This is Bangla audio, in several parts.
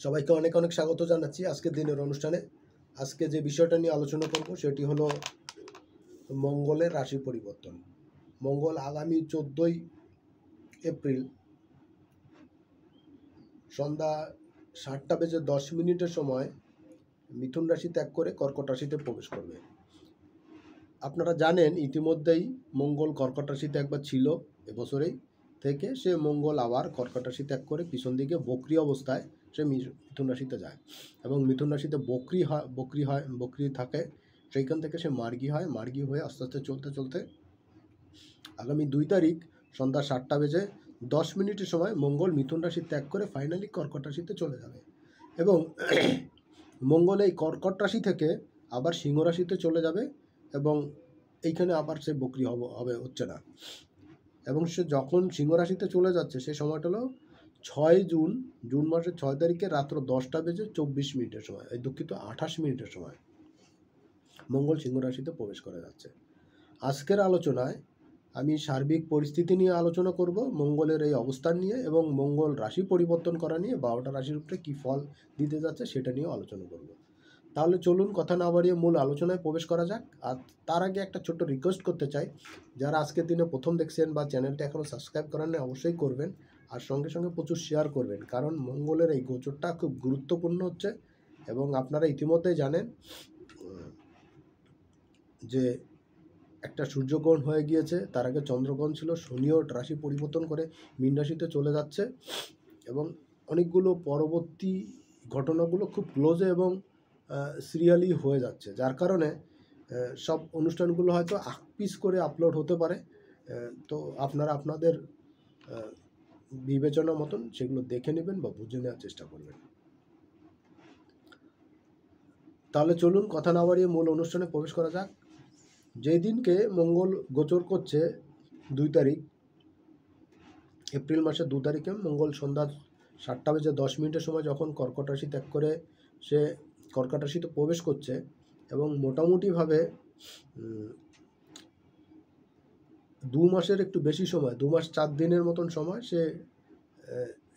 সবাইকে অনেক অনেক স্বাগত জানাচ্ছি আজকের দিনের অনুষ্ঠানে। আজকে যে বিষয়টা নিয়ে আলোচনা করব সেটি হলো মঙ্গলের রাশি পরিবর্তন। মঙ্গল আগামী 14ই এপ্রিল সন্ধ্যা 7:10 সময় মিথুন রাশি ত্যাগ করে কর্কট রাশিতে প্রবেশ করবে। আপনারা জানেন ইতিমধ্যেই মঙ্গল কর্কট রাশিতে একবার ছিল, এবছরেই থেকে সে মঙ্গল আবার কর্কট রাশি ত্যাগ করে পিছন দিকে বক্রি অবস্থায় সে মিথুন রাশিতে যায় এবং মিথুন রাশিতে বক্রি থাকে। সেইখান থেকে সে মার্গী হয়ে আস্তে আস্তে চলতে আগামী 2 তারিখ সন্ধ্যা 7:10 সময় মঙ্গল মিথুন রাশি ত্যাগ করে ফাইনালি কর্কট রাশিতে চলে যাবে এবং মঙ্গল এই কর্কট রাশি থেকে আবার সিংহ রাশিতে চলে যাবে এবং এইখানে আবার সে বক্রি হবে হচ্ছে না। এবং সে যখন সিংহ রাশিতে চলে যাচ্ছে সেই সময়টা হলো 6 জুন মাসের 6 তারিখে রাত্র 10:24 সময়, এই দুঃখিত 28 সময় মঙ্গল সিংহ রাশিতে প্রবেশ করে যাচ্ছে। আজকের আলোচনায় আমি সার্বিক পরিস্থিতি নিয়ে আলোচনা করব, মঙ্গলের এই অবস্থান নিয়ে এবং মঙ্গল রাশি পরিবর্তন করা নিয়ে 12টা রাশির উপরে কী ফল দিতে যাচ্ছে সেটা নিয়ে আলোচনা করব। তাহলে চলুন কথা না বাড়িয়ে মূল আলোচনায় প্রবেশ করা যাক। আর তার আগে একটা ছোট্ট রিকোয়েস্ট করতে চাই, যারা আজকের দিনে প্রথম দেখছেন বা চ্যানেলটা এখনও সাবস্ক্রাইব করেন না অবশ্যই করবেন, আর সঙ্গে সঙ্গে প্রচুর শেয়ার করবেন, কারণ মঙ্গলের এই গোচরটা খুব গুরুত্বপূর্ণ হচ্ছে। এবং আপনারা ইতিমধ্যেই জানেন যে একটা সূর্যগ্রহণ হয়ে গিয়েছে, তার আগে চন্দ্রগ্রহণ ছিল, শনিও রাশি পরিবর্তন করে মীন রাশিতে চলে যাচ্ছে এবং অনেকগুলো পরবর্তী ঘটনাগুলো খুব ক্লোজে এবং সিরিয়ালি হয়ে যাচ্ছে, যার কারণে সব অনুষ্ঠানগুলো হয়তো পিস করে আপলোড হতে পারে। তো আপনারা আপনাদের বিবেচনা মতন সেগুলো দেখে নেবেন বা বুঝে নেওয়ার চেষ্টা করবেন। তাহলে চলুন কথা না বাড়িয়ে মূল অনুষ্ঠানে প্রবেশ করা যাক। যেই দিনকে মঙ্গল গোচর করছে 2 তারিখ এপ্রিল মাসের 2 তারিখে মঙ্গল সন্ধ্যা 7:10 সময় যখন কর্কট রাশি ত্যাগ করে সে কর্কট রাশিতে প্রবেশ করছে এবং মোটামুটিভাবে 2 মাসের একটু বেশি সময়, 2 মাস 4 দিনের মতন সময় সে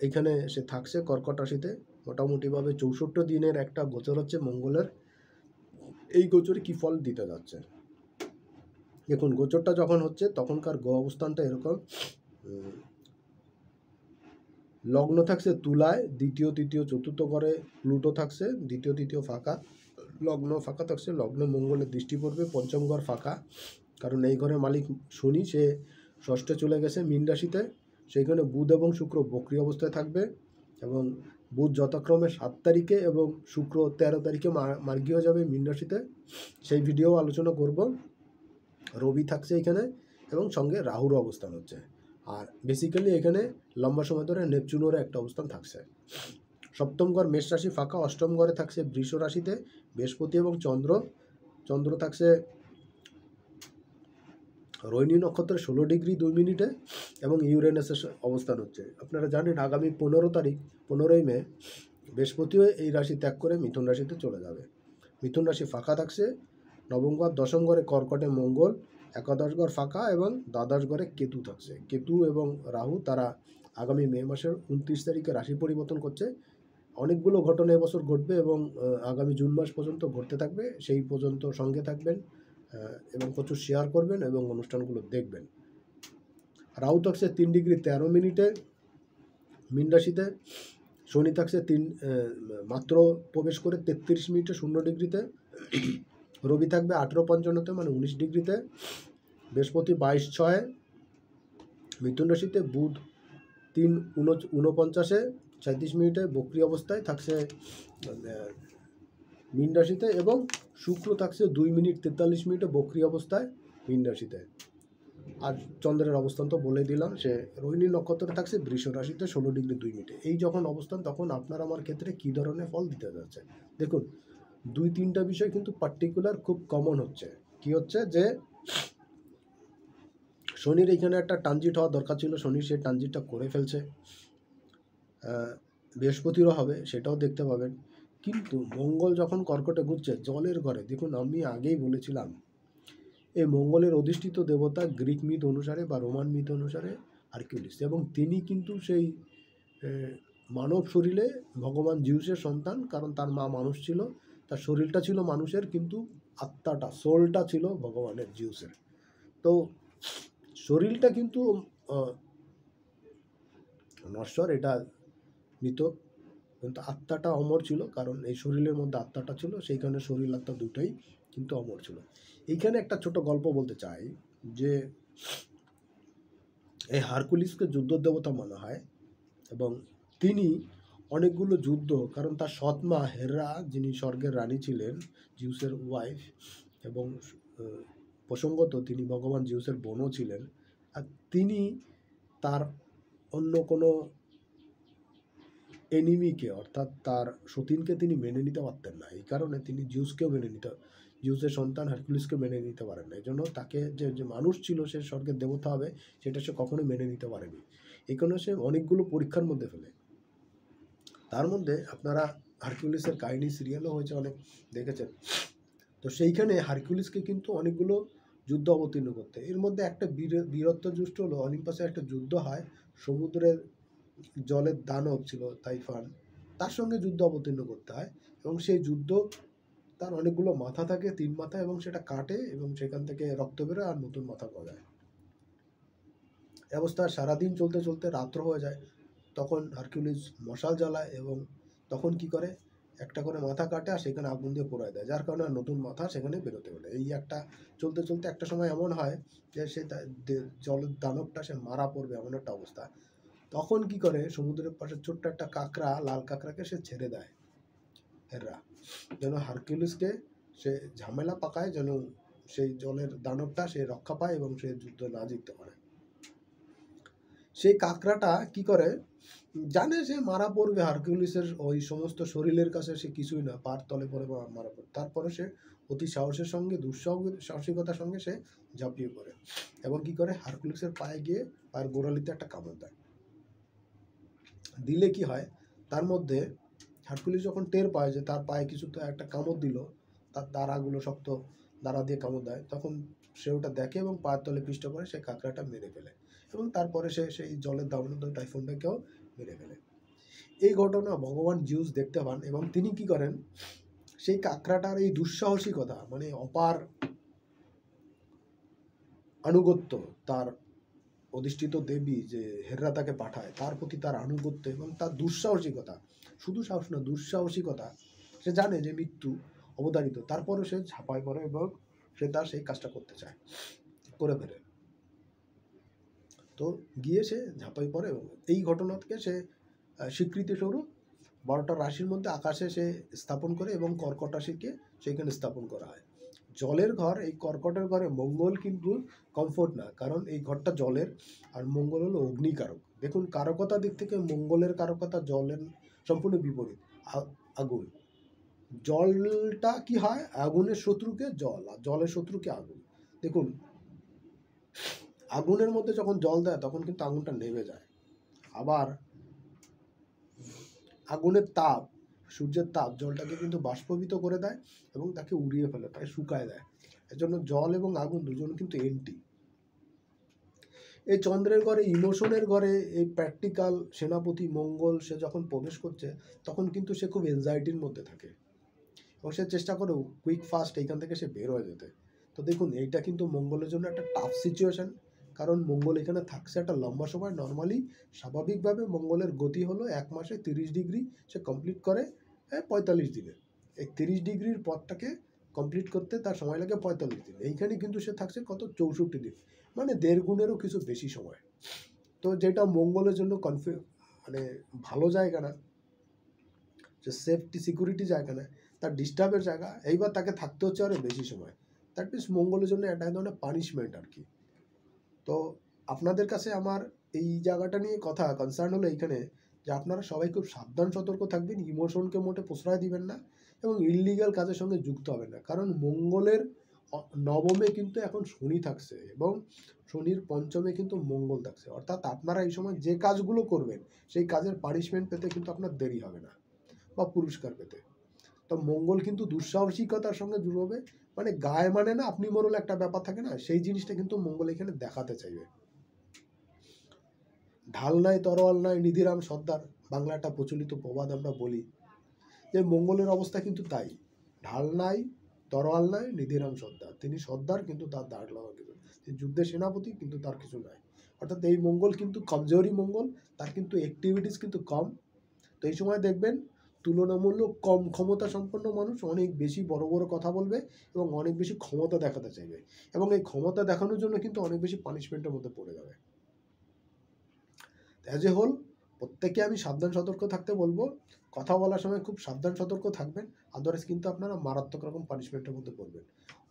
এইখানে সে থাকছে কর্কট রাশিতে। মোটামুটিভাবে 64 দিনের একটা গোচর হচ্ছে মঙ্গলের। এই গোচরে কী ফল দিতে যাচ্ছে দেখুন। গোচরটা যখন হচ্ছে তখনকার গ্রহ অবস্থানটা এরকম, লগ্ন থাকছে তুলায়, দ্বিতীয় তৃতীয় চতুর্থ ঘরে প্লুটো থাকছে, দ্বিতীয় তৃতীয় ফাঁকা, লগ্ন ফাঁকা থাকছে, লগ্নে মঙ্গলের দৃষ্টি পড়বে, পঞ্চম ঘর ফাঁকা, কারণ এই ঘরের মালিক শনি সে ষষ্ঠে চলে গেছে মীন রাশিতে। সেইখানে বুধ এবং শুক্র বক্রি অবস্থায় থাকবে এবং বুধ যথাক্রমে 7 তারিখে এবং শুক্র 13 তারিখে মার্গী হয়ে যাবে মীন রাশিতে, সেই ভিডিও আলোচনা করব। রবি থাকছে এখানে এবং সঙ্গে রাহুর অবস্থান হচ্ছে, আর বেসিক্যালি এখানে লম্বা সময় ধরে নেপচুনেরও একটা অবস্থান থাকছে। সপ্তম ঘর মেষ রাশি ফাঁকা, অষ্টম ঘরে থাকছে বৃষ রাশিতে বৃহস্পতি এবং চন্দ্র থাকছে রোহিণী নক্ষত্রে 16 ডিগ্রি 2 মিনিটে এবং ইউরেনাসের অবস্থান হচ্ছে। আপনারা জানেন আগামী 15ই মে বৃহস্পতিও এই রাশি ত্যাগ করে মিথুন রাশিতে চলে যাবে। মিথুন রাশি ফাঁকা থাকছে, নবম ঘর দশম ঘরে কর্কটে মঙ্গল, একাদশ ঘর ফাঁকা এবং দ্বাদশ ঘরে কেতু থাকছে। কেতু এবং রাহু তারা আগামী মে মাসের 29 তারিখে রাশি পরিবর্তন করছে। অনেকগুলো ঘটনা এবছর ঘটবে এবং আগামী জুন মাস পর্যন্ত ঘটতে থাকবে, সেই পর্যন্ত সঙ্গে থাকবেন এবং প্রচুর শেয়ার করবেন এবং অনুষ্ঠানগুলো দেখবেন। রাহু থাকছে 3 ডিগ্রি 13 মিনিটে মীন রাশিতে, শনি থাকছে মাত্র প্রবেশ করে 33 মিনিটে 0 ডিগ্রিতে, রবি থাকবে 18:55 মানে 19 ডিগ্রিতে, বৃহস্পতি 22:06 মিথুন রাশিতে, বুধ 3:49 37 মিনিটে বক্রি অবস্থায় থাকছে মীন রাশিতে এবং শুক্র থাকছে 2 মিনিট 43 মিনিটে বক্রি অবস্থায় মীন রাশিতে। আর চন্দ্রের অবস্থান তো বলে দিলাম, সে রোহিণী নক্ষত্রে থাকছে বৃষ রাশিতে 16 ডিগ্রি 2 মিনিটে। এই যখন অবস্থান তখন আপনার আমার ক্ষেত্রে কী ধরনের ফল দিতে যাচ্ছে দেখুন। 2-3টা বিষয় কিন্তু পার্টিকুলার খুব কমন হচ্ছে। কি হচ্ছে যে শনির এইখানে একটা ট্রানজিট হওয়া দরকার ছিল, শনি সেই ট্রানজিটটা করে ফেলছে। বৃহস্পতিরও হবে, সেটাও দেখতে পাবেন। কিন্তু মঙ্গল যখন কর্কটে ঘুরছে জলের ঘরে, দেখুন আমি আগেই বলেছিলাম এই মঙ্গলের অধিষ্ঠিত দেবতা গ্রিক মিথ অনুসারে বা রোমান মিথ অনুসারে হারকিউলিস, এবং তিনি কিন্তু সেই মানব শরীরে ভগবান জিউসের সন্তান, কারণ তার মা মানুষ ছিল, তার শরীরটা ছিল মানুষের, কিন্তু আত্মাটা, সোলটা ছিল ভগবানের, জিউসের। তো শরীরটা কিন্তু নশ্বর, এটা মৃত, কিন্তু আত্মাটা অমর ছিল, কারণ এই শরীরের মধ্যে আত্মাটা ছিল, সেইখানে শরীর আত্মা দুটোই কিন্তু অমর ছিল। এইখানে একটা ছোট গল্প বলতে চাই যে এই হারকুলিসকে যুদ্ধ দেবতা মানা হয়, এবং তিনি অনেকগুলো যুদ্ধ, কারণ তার সৎমা হেরা, যিনি স্বর্গের রানী ছিলেন, জিউসের ওয়াইফ, এবং প্রসঙ্গত তিনি ভগবান জিউসের বোনও ছিলেন। আর তিনি তার অন্য কোনো এনিমিকে, অর্থাৎ তার সতীনকে তিনি মেনে নিতে পারতেন না। এই কারণে তিনি জিউসের সন্তান হারকুলিসকে মেনে নিতে পারেন না। এই জন্য তাকে যে মানুষ ছিল সে স্বর্গের দেবতা হবে, সেটা সে কখনোই মেনে নিতে পারেনি। এই কারণে সে অনেকগুলো পরীক্ষার মধ্যে ফেলে। তার মধ্যে আপনারা হারকিউলিসের কাহিনী সিরিয়ালও হয়েছে, অনেক দেখেছেন। তো সেইখানে হারকিউলিসকে কিন্তু অনেকগুলো যুদ্ধ অবতীর্ণ করতে, এর মধ্যে একটা বীরত্ব যুদ্ধ হলো অলিম্পাসে একটা যুদ্ধ হয়, সমুদ্রের জলের দানব ছিল টাইফান, তার সঙ্গে যুদ্ধ অবতীর্ণ করতে হয়, এবং সেই যুদ্ধ তার অনেকগুলো মাথা থাকে, 3 মাথা, এবং সেটা কাটে এবং সেখান থেকে রক্ত বেরোয় আর নতুন মাথা পাওয়া যায়। অবস্থা সারাদিন চলতে চলতে রাত্র হয়ে যায়। তখন হারকিউলিস মশাল জ্বালায়, এবং তখন কি করে, একটা করে মাথা কাটে আর সেখানে আগুন দিয়ে পোড়ায় দেয়, যার কারণে নতুন মাথা সেখানে বেরোতে পারে। এই একটা চলতে চলতে একটা সময় এমন হয় যে সে জলের দানবটা সে মারা পড়বে, এমন একটা অবস্থা। তখন কি করে, সমুদ্রের পাশে ছোট্ট একটা কাঁকড়া, লাল কাঁকড়াকে সে ছেড়ে দেয় হেররা, যেন হারকিউলিসকে সে ঝামেলা পাকায়, যেন সেই জলের দানবটা সে রক্ষা পায় এবং সে যুদ্ধ না জিততে পারে। সেই কাঁকড়াটা কি করে, জানে সে মারা পড়বে, হারকিউলিসের ওই সমস্ত শরীরের কাছে সে কিছুই না, পার তলে পড়ে মারা পড়ে, তারপরে সে অতি সাহসের সঙ্গে, দুঃসাহসিকতার সঙ্গে সে ঝাঁপিয়ে পড়ে, এবং কি করে, হারকিউলিসের পায়ে গিয়ে পায়ের গোড়ালিতে একটা কামড় দেয়। দিলে কি হয়, তার মধ্যে হারকিউলিস যখন টের পায় যে তার পায়ে কিছু তো একটা কামড় দিল, তার দাঁড়াগুলো শক্ত দাঁড়া দিয়ে কামড় দেয়, তখন সে ওটা দেখে এবং পায়ের তলে পিষ্ট করে সে কাঁকড়াটা মেরে ফেলে, এবং তারপরে সে সেই জলের দানব টাইফুনটাকেও মেরে ফেলে। এই ঘটনা ভগবান জিউস দেখতে পান, এবং তিনি কি করেন, সেই কাঁকড়াটার এই দুঃসাহসিকতা, মানে অপার আনুগত্য, তার অধিষ্ঠিত দেবী যে হেররা তাকে পাঠায়, তার প্রতি তার আনুগত্য এবং তার দুঃসাহসিকতা, শুধু সাহস না, দুঃসাহসিকতা, সে জানে যে মৃত্যু অবধারিত, তারপরে সে ঝাঁপায় পড়ে এবং সে তার সেই কাজটা করতে চায়, করে ফেলে। তো গিয়ে সে ঝাঁপাই পড়ে, এবং এই ঘটনা থেকে সে স্বীকৃতিস্বরূপ 12টা রাশির মধ্যে আকাশে সে স্থাপন করে, এবং কর্কট রাশিকে সেখানে স্থাপন করা হয়। জলের ঘর, এই কর্কটের ঘরে মঙ্গল কিন্তু কমফোর্ট না, কারণ এই ঘরটা জলের, আর মঙ্গল হলো অগ্নিকারক। দেখুন, কারকতার দিক থেকে মঙ্গলের কারকতা জলের সম্পূর্ণ বিপরীত, আগুন। জলটা কি হয়, আগুনের শত্রুকে জল, আর জলের শত্রুকে আগুন। দেখুন, আগুনের মধ্যে যখন জল দেয় তখন কিন্তু আগুনটা নেভে যায়, আবার আগুনের তাপ, সূর্যের তাপ জলটাকে কিন্তু বাষ্পীভূত করে দেয় এবং তাকে উড়িয়ে ফেলে, তাকে শুকায় দেয়। এজন্য জল এবং আগুন দুজন কিন্তু এন্টি। এই চন্দ্রের ঘরে, ইমোশনের ঘরে, এই প্র্যাকটিক্যাল সেনাপতি মঙ্গল সে যখন প্রবেশ করছে, তখন কিন্তু সে খুব এনজাইটির মধ্যে থাকে, এবং সে চেষ্টা করে কুইক ফাস্ট এইখান থেকে সে বের হয়ে যেতে। তো দেখুন, এইটা কিন্তু মঙ্গলের জন্য একটা টাফ সিচুয়েশান, কারণ মঙ্গল এখানে থাকছে একটা লম্বা সময়। নর্মালি স্বাভাবিকভাবে মঙ্গলের গতি হলো 1 মাসে 30 ডিগ্রি সে কমপ্লিট করে 45 দিনে। এই 30 ডিগ্রির পথটাকে কমপ্লিট করতে তার সময় লাগে 45 দিন। এইখানে কিন্তু সে থাকছে কত, 64 দিন, মানে 1.5 গুণেরও কিছু বেশি সময়। তো যেটা মঙ্গলের জন্য মানে ভালো জায়গা না, যে সেফটি সিকিউরিটি জায়গা না, তার ডিস্টার্বের জায়গা, এইবার তাকে থাকতে হচ্ছে আরও বেশি সময়। দ্যাট মিনস মঙ্গলের জন্য একটা ধরনের পানিশমেন্ট আর কি। তো আপনাদের কাছে আমার এই জায়গাটা নিয়ে কথা, কনসার্ন হলো এইখানে যে আপনারা সবাই খুব সাবধান সতর্ক থাকবেন, ইমোশনকে মোটে প্রশ্রয় দিবেন না, এবং ইললিগাল কাজের সঙ্গে যুক্ত হবেন না, কারণ মঙ্গলের নবমে কিন্তু এখন শনি থাকছে, এবং শনির পঞ্চমে কিন্তু মঙ্গল থাকছে, অর্থাৎ আপনারা এই সময় যে কাজগুলো করবেন সেই কাজের পানিশমেন্ট পেতে কিন্তু আপনার দেরি হবে না, বা পুরস্কার পেতে। তো মঙ্গল কিন্তু দুঃসাহসিকতার সঙ্গে জুড়বে, মানে গায়ে মানে না আপনি মরল একটা ব্যাপার থাকে না, সেই জিনিসটা কিন্তু মঙ্গল এখানে দেখাতে চাইবে। ঢাল নাই তরোয়াল নাই নিধিরাম সর্দার, বাংলা একটা প্রচলিত প্রবাদ আমরা বলি যে মঙ্গলের অবস্থা কিন্তু তাই, ঢাল নাই, তরোয়াল নাই, নিধিরাম সর্দার। তিনি সর্দার কিন্তু তার দাঁড় লাগার কিছু, তিনি যুদ্ধের সেনাপতি কিন্তু তার কিছু নাই। অর্থাৎ এই মঙ্গল কিন্তু কমজোরি মঙ্গল, তার কিন্তু অ্যাক্টিভিটিস কিন্তু কম। তো এই সময় দেখবেন তুলনামূলক কম ক্ষমতা সম্পন্ন মানুষ অনেক বেশি বড় বড় কথা বলবে এবং অনেক বেশি ক্ষমতা দেখাতে চাইবে, এবং এই ক্ষমতা দেখানোর জন্য কিন্তু অনেক বেশি পানিশমেন্টের মধ্যে পড়ে যাবে। অ্যাজ এ হোল প্রত্যেকে আমি সাবধান সতর্ক থাকতে বলবো, কথা বলার সময় খুব সাবধান সতর্ক থাকবেন, আদারওয়াইজ কিন্তু আপনারা মারাত্মক রকম পানিশমেন্টের মধ্যে পড়বেন।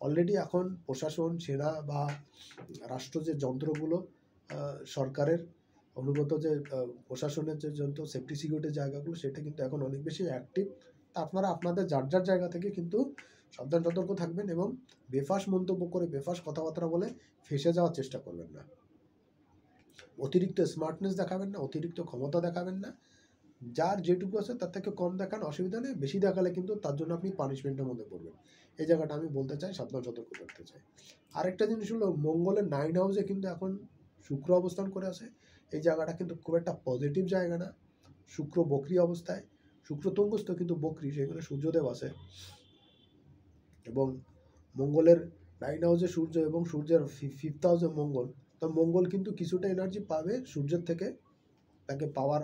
অলরেডি এখন প্রশাসন, সেনা বা রাষ্ট্র যে যন্ত্রগুলো, সরকারের অনুগত যে প্রশাসনের যে যন্ত্র, সেফটি সিকিউরিটির জায়গাগুলো, সেটা কিন্তু এখন অনেক বেশি অ্যাক্টিভ। তা আপনারা আপনাদের যার যার জায়গা থেকে কিন্তু সাবধান সতর্ক থাকবেন এবং বেফাস মন্তব্য করে, বেফাস কথাবার্তা বলে ফেঁসে যাওয়ার চেষ্টা করবেন না। অতিরিক্ত স্মার্টনেস দেখাবেন না, অতিরিক্ত ক্ষমতা দেখাবেন না। যার যেটুকু আছে তার থেকে কম দেখান, অসুবিধা নেই। বেশি দেখালে কিন্তু তার জন্য আপনি পানিশমেন্টের মধ্যে পড়বেন। এই জায়গাটা আমি বলতে চাই, সাবধান সতর্ক করতে চাই। আরেকটা জিনিস হলো, মঙ্গলের 9 হাউসে কিন্তু এখন শুক্র অবস্থান করে আছে। এই জায়গাটা কিন্তু খুব একটা পজিটিভ জায়গা না। শুক্র বক্রি অবস্থায়, শুক্র তুঙ্গস্থ কিন্তু বক্রি, সেখানে সূর্যদেব আছে। এবং মঙ্গলের 9 হাউসে সূর্য এবং সূর্যের 5th হাউসে মঙ্গল। তো মঙ্গল কিন্তু কিছুটা এনার্জি পাবে সূর্যের থেকে, তাকে পাওয়ার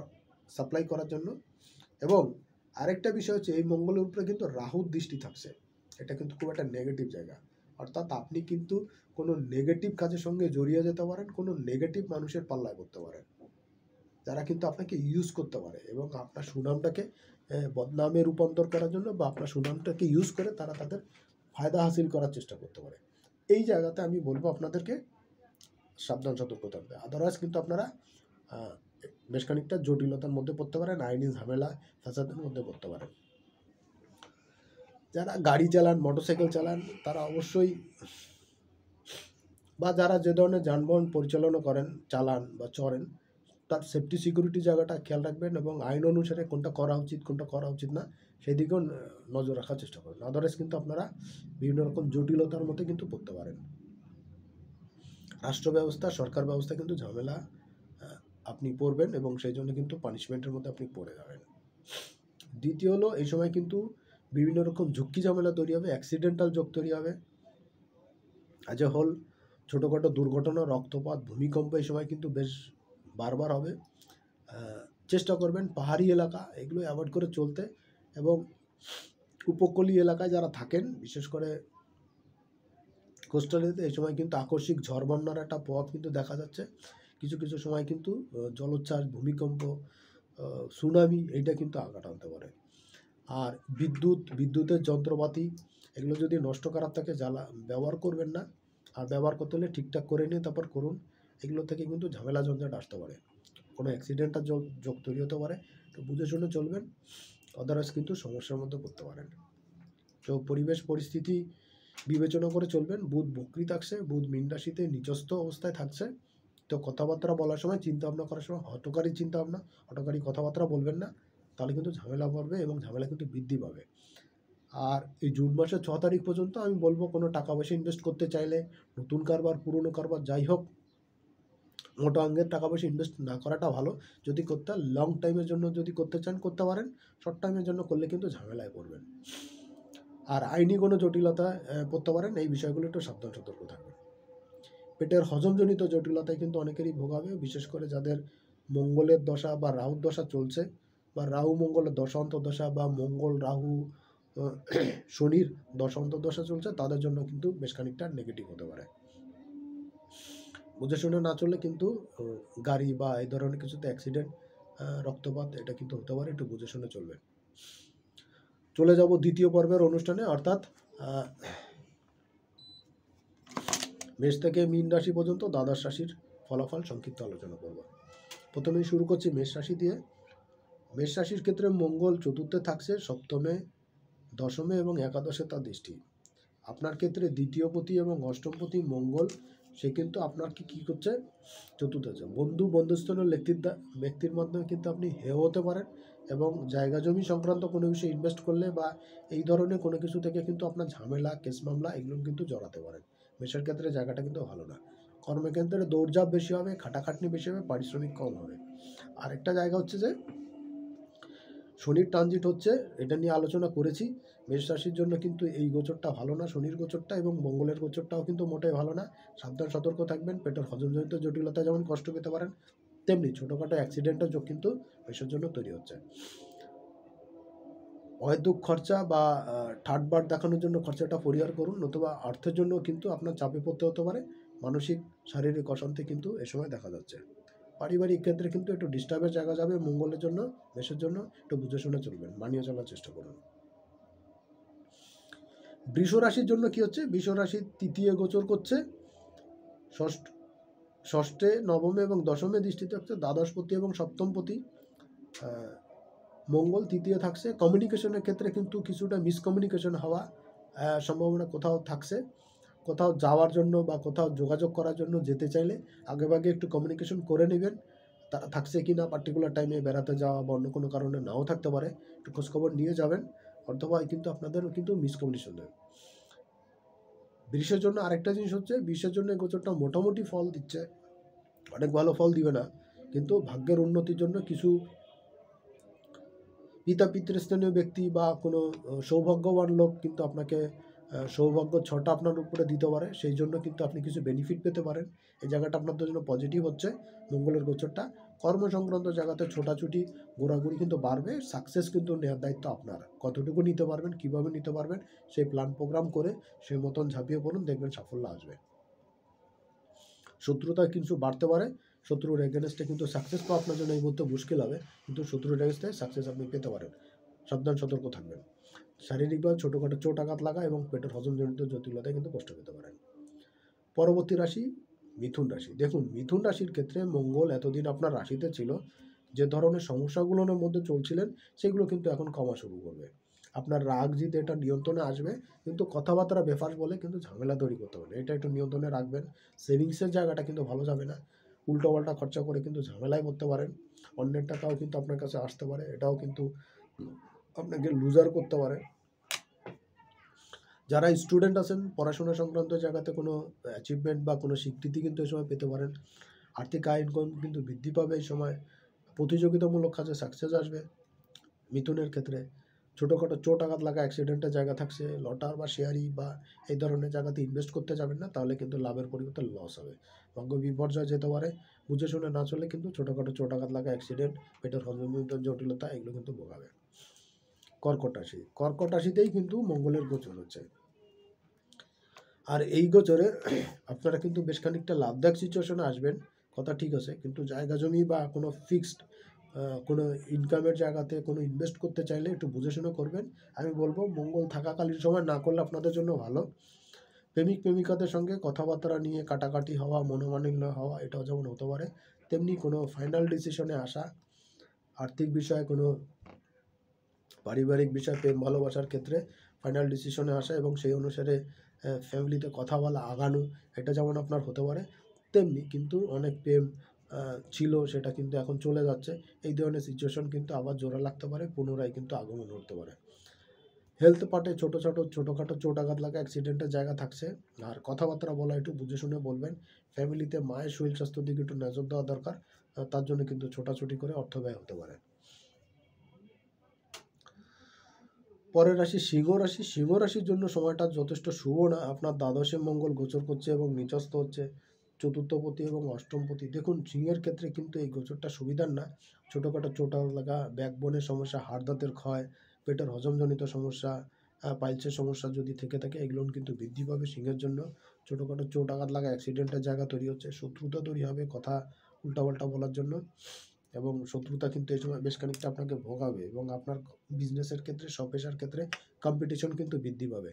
সাপ্লাই করার জন্য। এবং আরেকটা বিষয় হচ্ছে, এই মঙ্গলের উপরে কিন্তু রাহুর দৃষ্টি থাকছে। এটা কিন্তু খুব একটা নেগেটিভ জায়গা। অর্থাৎ আপনি কিন্তু কোনো নেগেটিভ কাজের সঙ্গে জড়িয়ে যেতে পারেন, কোনো নেগেটিভ মানুষের পাল্লায় পড়তে পারেন, যারা কিন্তু আপনাকে ইউজ করতে পারে এবং আপনার সুনামটাকে বদনামে রূপান্তর করার জন্য, বা আপনার সুনামটাকে ইউজ করে তারা তাদের ফায়দা হাসিল করার চেষ্টা করতে পারে। এই জায়গাতে আমি বলবো আপনাদেরকে সাবধান সতর্ক থাকবে। আদারওয়াইজ কিন্তু আপনারা বেশ খানিকটা জটিলতার মধ্যে পড়তে পারেন, আইনি ঝামেলা ফ্যাসাদের মধ্যে পড়তে পারেন। যারা গাড়ি চালান, মোটরসাইকেল চালান, তারা অবশ্যই, বা যারা যে ধরনের যানবাহন পরিচালনা করেন, চালান বা চড়েন, তার সেফটি সিকিউরিটি জায়গাটা খেয়াল রাখবেন এবং আইন অনুসারে কোনটা করা উচিত, কোনটা করা উচিত না, সেই দিকেও নজর রাখার চেষ্টা করবেন। আদারওয়াইজ কিন্তু আপনারা বিভিন্ন রকম জটিলতার মধ্যে কিন্তু পড়তে পারেন। রাষ্ট্র ব্যবস্থা, সরকার ব্যবস্থা কিন্তু ঝামেলা আপনি পড়বেন এবং সেই জন্য কিন্তু পানিশমেন্টের মধ্যে আপনি পড়ে যাবেন। দ্বিতীয় হলো, এই সময় কিন্তু বিভিন্ন রকম ঝুঁকি ঝামেলা তৈরি হবে, অ্যাক্সিডেন্টাল যোগ তৈরি হবে। অ্যাজ এ হোল ছোটোখাটো দুর্ঘটনা, রক্তপাত, ভূমিকম্প এই সময় কিন্তু বেশ বারবার হবে। চেষ্টা করবেন পাহাড়ি এলাকা এগুলো অ্যাভয়েড করে চলতে, এবং উপকূলীয় এলাকায় যারা থাকেন, বিশেষ করে কোস্টাল এরিয়াতে, এই সময় কিন্তু আকস্মিক ঝড় বন্যার একটা প্রভাব কিন্তু দেখা যাচ্ছে। কিছু কিছু সময় কিন্তু জলোচ্ছ্বাস, ভূমিকম্প, সুনামি, এইটা কিন্তু আঘাত আনতে পারে। আর বিদ্যুতের যন্ত্রপাতি এগুলো যদি নষ্ট করার থাকে, ব্যবহার করবেন না। আর ব্যবহার করতে হলে ঠিকঠাক করে নিয়ে তারপর করুন। এগুলো থেকে কিন্তু ঝামেলা ঝঞ্ঝাট আসতে পারে, কোনো অ্যাক্সিডেন্টাল যোগ তৈরি হতে পারে। তো বুঝে শুনে চলবেন, আদারওয়াইজ কিন্তু সমস্যার মধ্যে পড়তে পারেন। তো পরিবেশ পরিস্থিতি বিবেচনা করে চলবেন। বুধ বক্রি থাকছে, বুধ মীন রাশিতে নিচস্থ অবস্থায় থাকছে। তো কথাবার্তা বলার সময়, চিন্তা ভাবনা করার সময় হঠকারী চিন্তা ভাবনা, হঠকারী কথাবার্তা বলবেন না, তাহলে কিন্তু ঝামেলা পড়বে এবং ঝামেলা কিন্তু বৃদ্ধি পাবে। আর এই জুন মাসের 6 তারিখ পর্যন্ত আমি বলবো, কোনো টাকা পয়সা ইনভেস্ট করতে চাইলে, নতুন কারবার, পুরনো কারবার যাই হোক, মোটা অঙ্কের টাকা পয়সা ইনভেস্ট না করাটা ভালো। যদি করতে লং টাইমের জন্য যদি করতে চান করতে পারেন, শর্ট টাইমের জন্য করলে কিন্তু ঝামেলায় পড়বেন আর আইনি কোনো জটিলতা পড়তে পারেন। এই বিষয়গুলো একটু সাবধান সতর্ক থাকবেন। পেটের হজমজনিত জটিলতায় কিন্তু অনেকেরই ভোগাবে, বিশেষ করে যাদের মঙ্গলের দশা বা রাহুর দশা চলছে, বা রাহু মঙ্গলের দশা অন্তর্দশা, বা মঙ্গল রাহু শনির দশা অন্তর্দশা চলছে, তাদের জন্য কিন্তু বেশ খানিকটা নেগেটিভ হতে পারে। বুঝে শুনে না চললে কিন্তু গাড়ি বা এই ধরনের কিছুতে অ্যাক্সিডেন্ট, রক্তপাত, এটা কিন্তু হতে পারে। একটু বুঝে শুনে চলবেন। চলে যাব দ্বিতীয় পর্বের অনুষ্ঠানে, অর্থাৎ মেষ থেকে মীন রাশি পর্যন্ত দ্বাদশ রাশির ফলাফল সংক্ষিপ্ত আলোচনা করব। প্রথমেই শুরু করছি মেষ রাশি দিয়ে। মেষ রাশির ক্ষেত্রে মঙ্গল চতুর্থে থাকছে, সপ্তমে, দশমে এবং একাদশে তার দৃষ্টি। আপনার ক্ষেত্রে দ্বিতীয়পতি এবং অষ্টমপতি মঙ্গল, সে কিন্তু আপনার কী করছে, চতুর্থে। বন্ধুস্থলের ব্যক্তির মাধ্যমে কিন্তু আপনি হেয় হতে পারেন, এবং জায়গা জমি সংক্রান্ত কোনো বিষয়ে ইনভেস্ট করলে বা এই ধরনের কোনো কিছু থেকে কিন্তু আপনার ঝামেলা, কেস মামলা এগুলো কিন্তু জড়াতে পারেন। মেষের ক্ষেত্রে জায়গাটা কিন্তু ভালো না। কর্মক্ষেত্রে দৌড়ঝাঁপ বেশি হবে, খাটাখাটনি বেশি হবে, পারিশ্রমিক কম হবে। আরেকটা জায়গা হচ্ছে যে শনির ট্রানজিট হচ্ছে, এটা নিয়ে আলোচনা করেছি। মেষ রাশির জন্য কিন্তু এই গোচরটা ভালো না, শনির গোচরটা, এবং মঙ্গলের গোচরটাও কিন্তু মোটেই ভালো না। সাবধান সতর্ক থাকবেন। পেটের হজমজনিত জটিলতা যেমন কষ্ট পেতে পারেন, তেমনি ছোটোখাটো অ্যাক্সিডেন্টের যোগ কিন্তু মেষের জন্য তৈরি হচ্ছে। অহেতুক খরচা বা থার্ড বার দেখানোর জন্য খরচাটা পরিহার করুন, নতুবা অর্থের জন্য কিন্তু আপনার চাপে পড়তে হতে পারে। মানসিক শারীরিক অশান্তি কিন্তু এ সময় দেখা যাচ্ছে। পারিবারিক ক্ষেত্রে কিন্তু একটু ডিস্টার্বের জায়গা যাবে মঙ্গলের জন্য। মেষের জন্য একটু বুঝে শুনে চলবেন, মানিয়ে চলার চেষ্টা করুন। বৃষ রাশির জন্য কি হচ্ছে? বৃষ রাশির তৃতীয় গোচর করছে, ষষ্ঠে, নবমে এবং দশমে দৃষ্টিতে হচ্ছে, দ্বাদশপতি এবং সপ্তমপতি। মঙ্গল তৃতীয় থাকছে। কমিউনিকেশনের ক্ষেত্রে কিন্তু কিছুটা মিসকমিউনিকেশন হওয়া সম্ভাবনা কোথাও থাকছে। কোথাও যাওয়ার জন্য বা কোথাও যোগাযোগ করার জন্য যেতে চাইলে আগেভাগে একটু কমিউনিকেশন করে নেবেন, তারা থাকছে কি না, পার্টিকুলার টাইমে বেড়াতে যাওয়া বা অন্য কোনো কারণে নাও থাকতে পারে, একটু খোঁজখবর নিয়ে যাবেন, অথবা কিন্তু আপনাদেরও কিন্তু মিসকমিউনিকেশন দেবে। বৃষের জন্য আরেকটা জিনিস হচ্ছে, বৃষের জন্য এই গোচরটা মোটামুটি ফল দিচ্ছে, অনেক ভালো ফল দিবে না, কিন্তু ভাগ্যের উন্নতির জন্য কিছু পিতা পিতৃস্থানীয় ব্যক্তি বা কোনো সৌভাগ্যবান লোক কিন্তু আপনাকে সৌভাগ্য ছটা আপনার উপরে দিতে পারে, সেই জন্য কিন্তু আপনি কিছু বেনিফিট পেতে পারেন। এই জায়গাটা আপনাদের জন্য পজিটিভ হচ্ছে মঙ্গলের গোচরটা। কর্ম সংক্রান্ত জায়গাতে ছোটাছুটি ঘোরাঘুরি কিন্তু বাড়বে। সাকসেস কিন্তু নেওয়ার দায়িত্ব আপনার, কতটুকু নিতে পারবেন, কীভাবে নিতে পারবেন, সেই প্ল্যান প্রোগ্রাম করে সেই মতন ঝাঁপিয়ে পড়ুন, দেখবেন সাফল্য আসবে। শত্রুতা কিছু বাড়তে পারে, শত্রুর এগেনস্টে কিন্তু সাকসেস পাওয়া আপনার জন্য এই মুহূর্তে মুশকিল হবে, কিন্তু শত্রুর এগেনস্টে সাকসেস আপনি পেতে পারেন। সাবধান সতর্ক থাকবেন। শারীরিকভাবে ছোটোখাটো চোট আঘাত লাগা এবং পেটের হজমজনিত জটিলতায় কিন্তু কষ্ট পেতে পারেন। পরবর্তী রাশি মিথুন রাশি। দেখুন, মিথুন রাশির ক্ষেত্রে মঙ্গল এতদিন আপনার রাশিতে ছিল, যে ধরনের সমস্যাগুলোর মধ্যে চলছিলেন সেগুলো কিন্তু এখন কমা শুরু করবে। আপনার রাগ জিত এটা নিয়ন্ত্রণে আসবে, কিন্তু কথাবার্তা বেফাস বলে কিন্তু ঝামেলা তৈরি করতে পারে, এটা একটু নিয়ন্ত্রণে রাখবেন। সেভিংসের জায়গাটা কিন্তু ভালো যাবে না, উল্টোপাল্টা খরচা করে কিন্তু ঝামেলায় পড়তে পারেন। অন্যের টাকাও কিন্তু আপনার কাছে আসতে পারে, এটাও কিন্তু আপনাকে লুজার করতে পারে। যারা স্টুডেন্ট আছেন, পড়াশোনা সংক্রান্ত জায়গাতে কোনো অ্যাচিভমেন্ট বা কোনো স্বীকৃতি কিন্তু এই সময় পেতে পারেন। আর্থিক আয় ইনকাম কিন্তু বৃদ্ধি পাবে এই সময়। প্রতিযোগিতামূলক কাজে সাকসেস আসবে। মিথুনের ক্ষেত্রে ছোটোখাটো চোট আঘাত লাগা, অ্যাক্সিডেন্টের জায়গা থাকছে। লটার বা শেয়ারি বা এই ধরনের জায়গাতে ইনভেস্ট করতে যাবেন না, তাহলে কিন্তু লাভের পরিবর্তে লস হবে। ভাগ্য বিপর্যয় যেতে পারে, বুঝে শুনে না চলে কিন্তু ছোটোখাটো চোট আঘাত লাগা, অ্যাক্সিডেন্ট, পেটের হজমজনিত জটিলতা, এগুলো কিন্তু ভোগাবে। কর্কট রাশি। কর্কট রাশিতেই কিন্তু মঙ্গলের গোচর হচ্ছে, আর এই গোচরে আপনারা কিন্তু বেশ খানিকটা লাভদায়ক সিচুয়েশনে আসবেন, কথা ঠিক আছে, কিন্তু জায়গা জমি বা কোনো ফিক্সড কোনো ইনকামের জায়গাতে কোনো ইনভেস্ট করতে চাইলে একটু বুঝে শুনে করবেন। আমি বলবো মঙ্গল থাকাকালীন সময় না করলে আপনাদের জন্য ভালো। প্রেমিক প্রেমিকাদের সঙ্গে কথাবার্তা নিয়ে কাটাকাটি হওয়া, মনোমালিন্য হওয়া, এটাও যেমন হতে পারে, তেমনি কোনো ফাইনাল ডিসিশনে আসা, আর্থিক বিষয়ে কোনো পারিবারিক বিষয়, প্রেম ভালোবাসার ক্ষেত্রে ফাইনাল ডিসিশনে আসা এবং সেই অনুসারে ফ্যামিলিতে কথা বলা, আগানো, এটা যেমন আপনার হতে পারে, তেমনি কিন্তু অনেক প্রেম ছিল সেটা কিন্তু এখন চলে যাচ্ছে, এই ধরনের সিচুয়েশন কিন্তু আবার জোড়া লাগতে পারে, পুনরায় কিন্তু আগমন করতে পারে। হেলথ পার্টে ছোটোখাটো চোট আঘাত লাগা, অ্যাক্সিডেন্টের জায়গা থাকছে। আর কথাবার্তা বলা একটু বুঝে শুনে বলবেন। ফ্যামিলিতে মায়ের শরীর স্বাস্থ্যের দিকে একটু নজর দেওয়া দরকার, তার জন্য কিন্তু ছোটাছুটি করে অর্থ ব্যয় হতে পারে। পরের রাশি সিংহ রাশি। সিংহ রাশির জন্য সময়টা যথেষ্ট শুভ না। আপনার দ্বাদশে মঙ্গল গোচর করছে এবং নিচস্থ হচ্ছে চতুর্থপতি এবং অষ্টমপতি। দেখুন, সিংহের ক্ষেত্রে কিন্তু এই গোচরটা সুবিধার না। ছোটোখাটো চোট লাগা, ব্যাকবোনের সমস্যা, হাড় দাঁতের ক্ষয়, পেটের হজমজনিত সমস্যা, পাইলসের সমস্যা যদি থেকে থাকে, এগুলো কিন্তু বৃদ্ধি পাবে সিংহের জন্য। ছোটোখাটো চোট আঘাত লাগা, অ্যাক্সিডেন্টের জায়গা তৈরি হচ্ছে, শত্রুতা তৈরি হবে কথা উল্টাপাল্টা বলার জন্য, এবং শত্রুতা কিন্তু এই সময় বেশ খানিকটা আপনাকে ভোগাবে, এবং আপনার বিজনেসের ক্ষেত্রে, পেশার ক্ষেত্রে কম্পিটিশন কিন্তু বৃদ্ধি পাবে।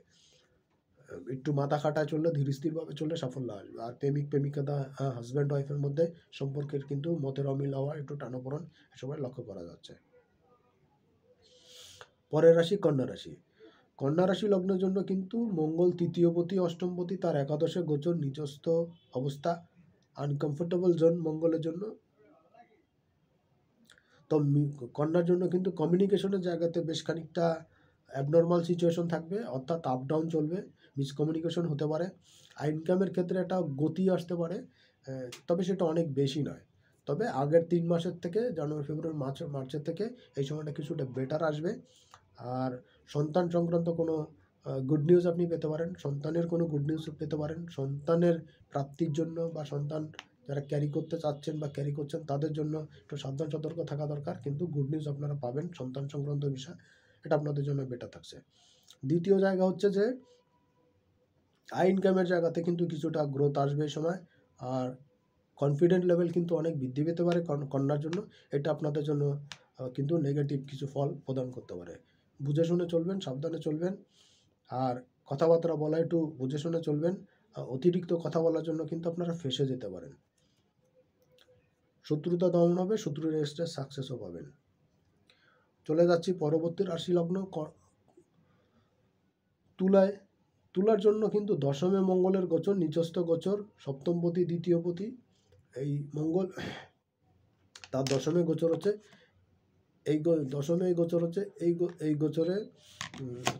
একটু মাথা খাটায় চললে, ধীর স্থিরভাবে চললে সাফল্য আসবে। আর প্রেমিক প্রেমিকা, হাজব্যান্ড ওয়াইফের মধ্যে সম্পর্কের কিন্তু মতের অমিল হওয়া, একটু টানাপোড়েন এ সময় লক্ষ্য করা যাচ্ছে। পরের রাশি কন্যা রাশি। কন্যা রাশি লগ্নের জন্য কিন্তু মঙ্গল তৃতীয়পতি, অষ্টমপতি, তার একাদশে গোচর, নিজস্ব অবস্থা, আনকমফোর্টেবল জোন মঙ্গলের জন্য। তো কন্যার জন্য কিন্তু কমিউনিকেশনের জায়গাতে বেশ খানিকটা অ্যাবনর্মাল সিচুয়েশন থাকবে, অর্থাৎ আপ ডাউন চলবে, মিসকমিউনিকেশন হতে পারে। আর ইনকামের ক্ষেত্রে একটা গতি আসতে পারে, তবে সেটা অনেক বেশি নয়। তবে আগের 3 মাসের থেকে জানুয়ারি ফেব্রুয়ারি মার্চের থেকে এই সময়টা কিছুটা বেটার আসবে। আর সন্তান সংক্রান্ত কোনো গুড নিউজ আপনি পেতে পারেন, সন্তানের কোনো গুড নিউজ পেতে পারেন, সন্তানের প্রাপ্তির জন্য বা সন্তান যারা ক্যারি করতে চাচ্ছেন বা ক্যারি করছেন তাদের জন্য একটু সাবধান সতর্ক থাকা দরকার, কিন্তু গুড নিউজ আপনারা পাবেন সন্তান সংক্রান্ত বিষয়, এটা আপনাদের জন্য বেটার থাকছে। দ্বিতীয় জায়গা হচ্ছে যে আয় ইনকামের জায়গাতে কিন্তু কিছুটা গ্রোথ আসবে এই সময়, আর কনফিডেন্ট লেভেল কিন্তু অনেক বৃদ্ধি পেতে পারে কন্যার জন্য, এটা আপনাদের জন্য কিন্তু নেগেটিভ কিছু ফল প্রদান করতে পারে। বুঝে শুনে চলবেন, সাবধানে চলবেন, আর কথাবার্তা বলা একটু বুঝে শুনে চলবেন। অতিরিক্ত কথা বলার জন্য কিন্তু আপনারা ফেঁসে যেতে পারেন। শত্রুতা দমন হবে, শত্রুর এগেইনস্টে সাকসেসও পাবেন। চলে যাচ্ছি পরবর্তী রাশি লগ্ন তুলায়। তুলার জন্য কিন্তু দশমে মঙ্গলের গোচর, নিচস্থ গোচর, সপ্তমপতি দ্বিতীয়পতি, এই মঙ্গল তার দশমে গোচর হচ্ছে, দশমে গোচর হচ্ছে এই গোচরে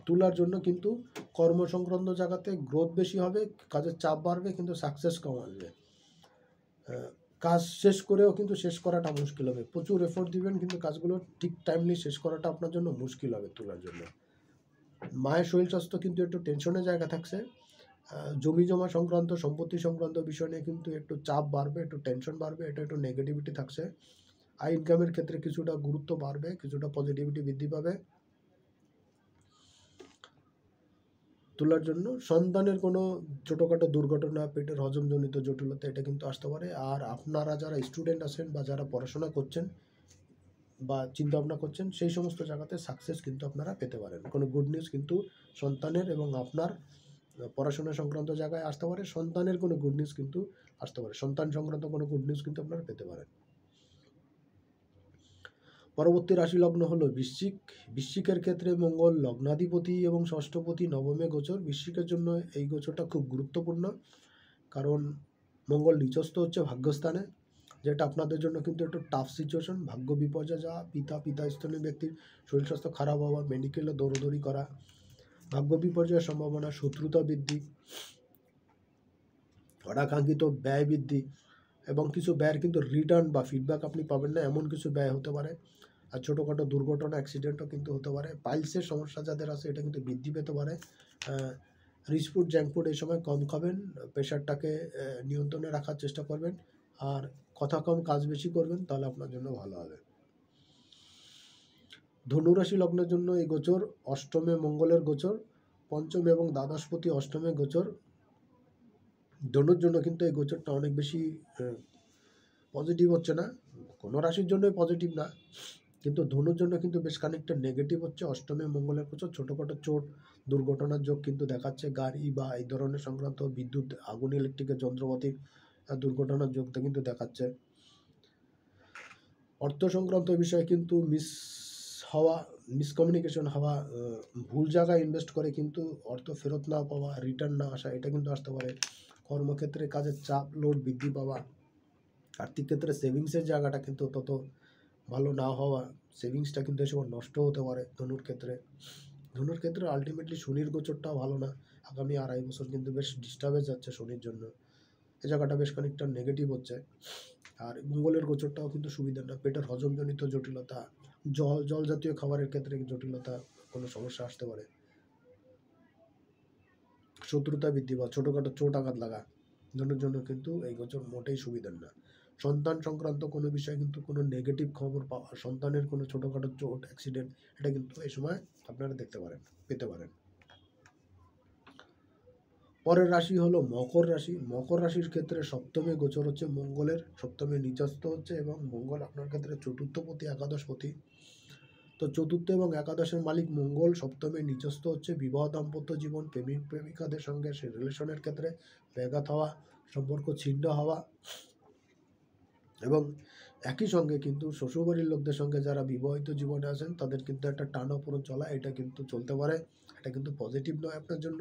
তুলার জন্য কিন্তু কর্ম সংক্রান্ত জায়গাতে গ্রোথ বেশি হবে, কাজের চাপ বাড়বে, কিন্তু সাকসেস কম আসবে। কাজ শেষ করেও কিন্তু শেষ করাটা মুশকিল হবে, প্রচুর এফোর্ট দিবেন কিন্তু কাজগুলো ঠিক টাইমলি শেষ করাটা আপনার জন্য মুশকিল হবে তুলার জন্য। মায়ের শরীর স্বাস্থ্য কিন্তু একটু টেনশনের জায়গা থাকছে, জমি জমা সংক্রান্ত সম্পত্তি সংক্রান্ত বিষয় নিয়ে কিন্তু একটু চাপ বাড়বে, একটু টেনশন বাড়বে, এটা একটু নেগেটিভিটি থাকছে। আয় ইনকামের ক্ষেত্রে কিছুটা গুরুত্ব বাড়বে, কিছুটা পজিটিভিটি বৃদ্ধি পাবে তুলার জন্য। সন্তানের কোনো ছোটোখাটো দুর্ঘটনা, পেটের হজমজনিত জটিলতা, এটা কিন্তু আসতে পারে। আর আপনারা যারা স্টুডেন্ট আছেন বা যারা পড়াশোনা করছেন বা চিন্তা ভাবনা করছেন, সেই সমস্ত জায়গাতে সাকসেস কিন্তু আপনারা পেতে পারেন। কোনো গুড নিউজ কিন্তু সন্তানের এবং আপনার পড়াশোনা সংক্রান্ত জায়গায় আসতে পারে, সন্তানের কোনো গুড নিউজ কিন্তু আসতে পারে, সন্তান সংক্রান্ত কোনো গুড নিউজ কিন্তু আপনারা পেতে পারেন। পরবর্তী রাশি লগ্ন হলো বৃশ্চিক। বৃশ্চিকের ক্ষেত্রে মঙ্গল লগ্নাধিপতি এবং ষষ্ঠপতি নবমে গোচর। বৃশ্চিকের জন্য এই গোচরটা খুব গুরুত্বপূর্ণ, কারণ মঙ্গল নিচস্থ হচ্ছে ভাগ্যস্থানে, যেটা আপনাদের জন্য কিন্তু একটু টাফ সিচুয়েশন। ভাগ্য বিপর্যয় যাওয়া, পিতাস্তনীয় ব্যক্তির শরীর স্বাস্থ্য খারাপ হওয়া, মেডিকেলে দৌড়দৌড়ি করা, ভাগ্য বিপর্যয়ের সম্ভাবনা, শত্রুতা বৃদ্ধি, অনাকাঙ্ক্ষিত ব্যয় বৃদ্ধি, এবং কিছু ব্যয়ের কিন্তু রিটার্ন বা ফিডব্যাক আপনি পাবেন না, এমন কিছু ব্যয় হতে পারে। আর ছোটোখাটো দুর্ঘটনা, অ্যাক্সিডেন্টও কিন্তু হতে পারে। পাইলসের সমস্যা যাদের আছে এটা কিন্তু বৃদ্ধি পেতে পারে। রিচ ফুড, জাঙ্ক ফুড এই সময় কম খাবেন, প্রেশারটাকে নিয়ন্ত্রণে রাখার চেষ্টা করবেন, আর কথা কম কাজ বেশি করবেন, তাহলে আপনার জন্য ভালো হবে। ধনুরাশি লগ্নের জন্য এই গোচর অষ্টমে মঙ্গলের গোচর, পঞ্চম এবং দ্বাদশপতি অষ্টমে গোচর। ধনুর জন্য কিন্তু এই গোচরটা অনেক বেশি পজিটিভ হচ্ছে না, কোনো রাশির জন্যই পজিটিভ না, কিন্তু ধনুর জন্য কিন্তু বেশ খানিকটা নেগেটিভ হচ্ছে। অষ্টমে মঙ্গলের গোচর, ছোটোখাটো চোট দুর্ঘটনার যোগ কিন্তু দেখাচ্ছে, গাড়ি বা এই ধরনের সংক্রান্ত বিদ্যুৎ, আগুন, ইলেকট্রিকের যন্ত্রপাতির দুর্ঘটনার যোগটা কিন্তু দেখাচ্ছে। অর্থ সংক্রান্ত বিষয়ে কিন্তু মিসকমিউনিকেশন হওয়া, ভুল জায়গায় ইনভেস্ট করে কিন্তু অর্থ ফেরত না পাওয়া, রিটার্ন না আসা, এটা কিন্তু আসতে পারে। কর্মক্ষেত্রে কাজের চাপ, লোড বৃদ্ধি পাওয়া, আর্থিক ক্ষেত্রে সেভিংসের জায়গাটা কিন্তু তত ভালো না হওয়া, সেভিংসটা কিন্তু এই সময় নষ্ট হতে পারে ধনুর ক্ষেত্রে। আলটিমেটলি শনির গোচরটাও ভালো না, আগামী 2.5 বছর কিন্তু বেশ ডিস্টার্বেন্স যাচ্ছে শনির জন্য, এই জায়গাটা বেশ খানিকটা নেগেটিভ হচ্ছে। আর মঙ্গলের গোচরটাও কিন্তু সুবিধা না, পেটের হজমজনিত জটিলতা, জল জাতীয় খাবারের ক্ষেত্রে জটিলতা, কোনো সমস্যা আসতে পারে, শত্রুতা বৃদ্ধি বা ছোটোখাটো চোট আঘাত লাগা, ধনুর জন্য কিন্তু এই গোচর মোটেই সুবিধার না। সন্তান সংক্রান্ত কোনো বিষয়ে কিন্তু কোনো নেগেটিভ খবর পাওয়া, সন্তানের কোনো ছোটোখাটো চোট, অ্যাক্সিডেন্ট, এটা কিন্তু এই সময় আপনারা পেতে পারেন। পরের রাশি হলো মকর রাশি। মকর রাশির ক্ষেত্রে সপ্তমে গোচর হচ্ছে মঙ্গলের, সপ্তমে নিচস্থ হচ্ছে, এবং মঙ্গল আপনার ক্ষেত্রে চতুর্থপতি একাদশপতি। তো চতুর্থ এবং একাদশের মালিক মঙ্গল সপ্তমে নিচস্থ হচ্ছে, বিবাহ দাম্পত্য জীবন, প্রেমিক প্রেমিকাদের সঙ্গে সে রিলেশনের ক্ষেত্রে ব্যাঘাত হওয়া, সম্পর্ক ছিন্ন হওয়া, এবং একই সঙ্গে কিন্তু শ্বশুরবাড়ির লোকদের সঙ্গে যারা বিবাহিত জীবনে আছেন তাদের কিন্তু একটা টানাপোড়েন চলা, এটা কিন্তু চলতে পারে, এটা কিন্তু পজিটিভ নয় আপনার জন্য।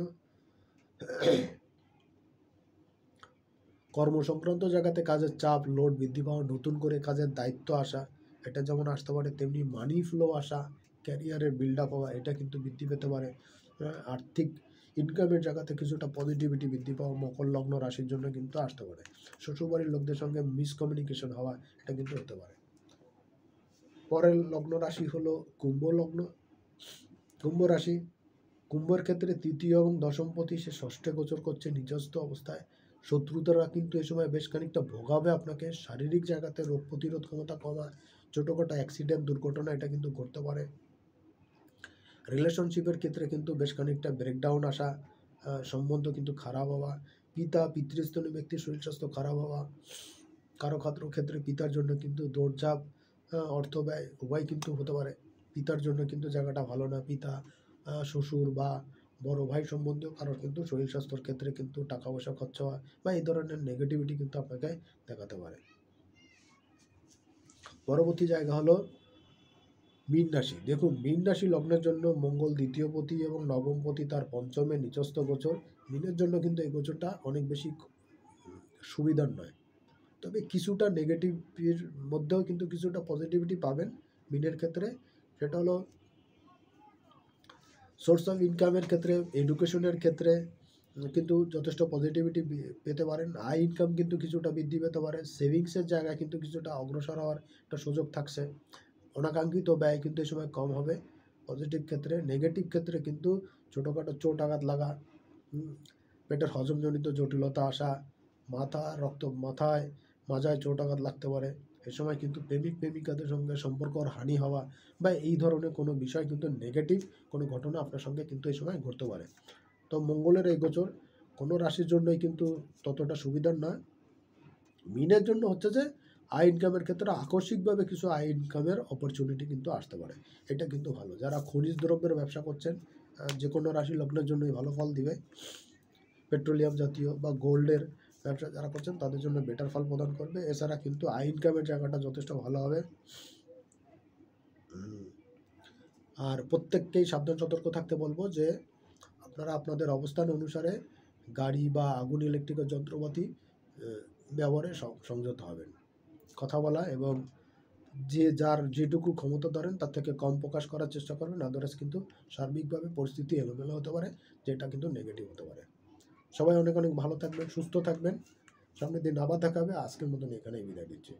কর্ম সংক্রান্ত জায়গাতে কাজের চাপ, লোড বৃদ্ধি পাওয়া, নতুন করে কাজের দায়িত্ব আসা, এটা যেমন আসতে পারে, তেমনি মানি ফ্লো আসা, ক্যারিয়ারের বিল্ড আপ হওয়া, এটা কিন্তু বৃদ্ধি পেতে পারে। আর্থিক ইনকামের জায়গাতে কিছুটা পজিটিভিটি বৃদ্ধি পাওয়া মকর লগ্ন রাশির জন্য কিন্তু আসতে পারে। শ্বশুরবাড়ির লোকদের সঙ্গে মিসকমিউনিকেশন হওয়া, এটা কিন্তু হতে পারে। পরের লগ্ন রাশি হলো কুম্ভ লগ্ন। কুম্ভ রাশি, কুম্ভের ক্ষেত্রে তৃতীয় এবং দশমপতি সে ষষ্ঠে গোচর করছে নিজস্ব অবস্থায়। শত্রুতারা কিন্তু এই সময় বেশ খানিকটা ভোগাবে আপনাকে। শারীরিক জায়গাতে রোগ প্রতিরোধ ক্ষমতা কমা, ছোটোখাটো অ্যাক্সিডেন্ট দুর্ঘটনা এটা কিন্তু ঘটতে পারে। রিলেশনশিপের ক্ষেত্রে কিন্তু বেশ খানিকটা ব্রেকডাউন আসা, সম্বন্ধ কিন্তু খারাপ হওয়া, পিতৃস্থলীয় ব্যক্তির শরীর স্বাস্থ্য খারাপ হওয়া, কারো ক্ষেত্রে পিতার জন্য কিন্তু দৌড়ঝাঁপ, অর্থ ব্যয় উভয় কিন্তু হতে পারে। পিতার জন্য কিন্তু জায়গাটা ভালো না। পিতা, শ্বশুর বা বড় ভাই সম্বন্ধেও কারোর কিন্তু শরীর স্বাস্থ্যের ক্ষেত্রে কিন্তু টাকা পয়সা খরচা হওয়া বা এই ধরনের নেগেটিভিটি কিন্তু আপনাকে দেখাতে পারে। পরবর্তী জায়গা হলো মীন রাশি। দেখুন, মীন রাশি লগ্নের জন্য মঙ্গল দ্বিতীয়পতি এবং নবমপতি তার পঞ্চমে নিচস্থ গোচর। মীনের জন্য কিন্তু এই গোচরটা অনেক বেশি সুবিধার নয়, তবে কিছুটা নেগেটিভের মধ্যেও কিন্তু কিছুটা পজিটিভিটি পাবেন মীনের ক্ষেত্রে। সেটা হলো সোর্স অফ ইনকামের ক্ষেত্রে, এডুকেশনের ক্ষেত্রে কিন্তু যথেষ্ট পজিটিভিটি পেতে পারেন। আয় ইনকাম কিন্তু কিছুটা বৃদ্ধি পেতে পারে। সেভিংসের জায়গায় কিন্তু কিছুটা অগ্রসর হওয়ার একটা সুযোগ থাকছে। অনাকাঙ্ক্ষিত ব্যয় কিন্তু এই সময় কম হবে পজিটিভ ক্ষেত্রে। নেগেটিভ ক্ষেত্রে কিন্তু ছোটোখাটো চোট আঘাত লাগা, পেটের হজমজনিত জটিলতা আসা, মাথায় মাজায় চোট আঘাত লাগতে পারে। এ সময় কিন্তু প্রেমিকাদের সঙ্গে সম্পর্কর হানি হওয়া বা এই ধরনের কোনো বিষয় কিন্তু নেগেটিভ কোনো ঘটনা আপনার সঙ্গে কিন্তু এই সময় ঘটতে পারে। তো মঙ্গলের এই গোচর কোনো রাশির জন্যই কিন্তু ততটা সুবিধার নয়। মীনের জন্য হচ্ছে যে আয় ইনকামের ক্ষেত্রে আকস্মিকভাবে কিছু আয় ইনকামের অপরচুনিটি কিন্তু আসতে পারে, এটা কিন্তু ভালো। যারা খনিজ দ্রব্যের ব্যবসা করছেন, যে কোনো রাশি লগ্নের জন্যই ভালো ফল দিবে। পেট্রোলিয়াম জাতীয় বা গোল্ডের ব্যবসা যারা করছেন তাদের জন্য বেটার ফল প্রদান করবে। এছাড়া কিন্তু আয় ইনকামের জায়গাটা যথেষ্ট ভালো হবে। আর প্রত্যেককেই সাবধান সতর্ক থাকতে বলবো যে আপনারা আপনাদের অবস্থান অনুসারে গাড়ি বা আগুন ইলেকট্রিক্যাল যন্ত্রপাতি ব্যবহারে সংযত হবেন। কথা বলা এবং যার যেটুকু ক্ষমতা ধরেন তার থেকে কম প্রকাশ করার চেষ্টা করবেন। আদারওয়াইজ কিন্তু সার্বিকভাবে পরিস্থিতি এলোমেলো হতে পারে, যেটা কিন্তু নেগেটিভ হতে পারে। সবাই অনেক অনেক ভালো থাকবেন, সুস্থ থাকবেন। সামনের দিন আবার দেখা হবে। আজকের মতন এখানেই বিদায় দিচ্ছি।